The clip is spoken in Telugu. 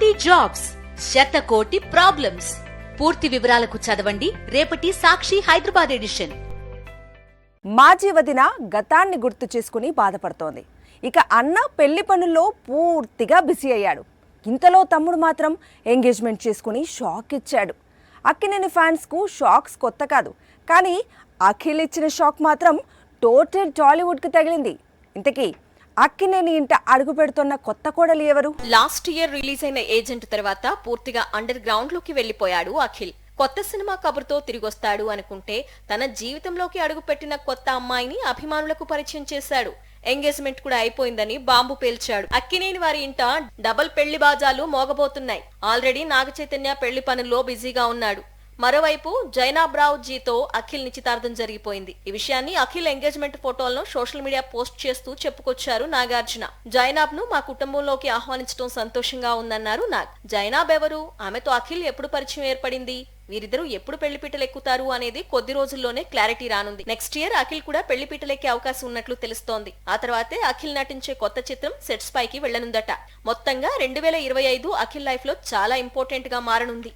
కోటి జాబ్స్, శతకోటి ప్రాబ్లమ్స్. పూర్తి వివరాలకు చదవండి రేపటి సాక్షి హైదరాబాద్ ఎడిషన్. మాజీ వదిన గతాన్ని గుర్తు చేసుకుని బాధపడుతోంది. ఇక అన్న పెళ్లి పనుల్లో పూర్తిగా బిజీ అయ్యాడు. ఇంతలో తమ్ముడు మాత్రం ఎంగేజ్మెంట్ చేసుకుని షాక్ ఇచ్చాడు. అక్కినేని ఫ్యాన్స్కు షాక్స్ కొత్త కాదు, కానీ అఖిల్ ఇచ్చిన షాక్ మాత్రం టోటల్ టాలీవుడ్కి తగిలింది. ఇంతకీ అక్కినేని ఇంట అడుగు పెడుతున్న కొత్త కోడలు ఎవరు? లాస్ట్ ఇయర్ రిలీజ్ అయిన ఏజెంట్ తర్వాత పూర్తిగా అండర్ గ్రౌండ్ లోకి వెళ్లిపోయాడు అఖిల్. కొత్త సినిమా కబుర్తో తిరిగొస్తాడు అనుకుంటే తన జీవితంలోకి అడుగుపెట్టిన కొత్త అమ్మాయిని అభిమానులకు పరిచయం చేశాడు. ఎంగేజ్మెంట్ కూడా అయిపోయిందని బాంబు పేల్చాడు. అక్కినేని వారి ఇంట డబుల్ పెళ్లి బాజాలు మోగబోతున్నాయి. ఆల్రెడీ నాగ చైతన్య పెళ్లి పనుల్లో బిజీగా ఉన్నాడు. మరోవైపు జైనాబ్రావ్ జీతో అఖిల్ నిశ్చితార్థం జరిగిపోయింది. ఈ విషయాన్ని అఖిల్ ఎంగేజ్మెంట్ ఫోటోలను సోషల్ మీడియా పోస్ట్ చేస్తూ చెప్పుకొచ్చారు నాగార్జున. జైనాబ్ ను మా కుటుంబంలోకి ఆహ్వానించడం సంతోషంగా ఉందన్నారు నాగ్. జైనాబ్ ఎవరు? ఆమెతో అఖిల్ ఎప్పుడు పరిచయం ఏర్పడింది? వీరిద్దరూ ఎప్పుడు పెళ్లిపీటలెక్కుతారు అనేది కొద్ది రోజుల్లోనే క్లారిటీ రానుంది. నెక్స్ట్ ఇయర్ అఖిల్ కూడా పెళ్లిపీటలెక్కే అవకాశం ఉన్నట్లు తెలుస్తోంది. ఆ తర్వాతే అఖిల్ నటించే కొత్త చిత్రం సెట్స్ పైకి వెళ్లనుందట. మొత్తంగా 2025 అఖిల్ లైఫ్ లో చాలా ఇంపార్టెంట్ గా మారనుంది.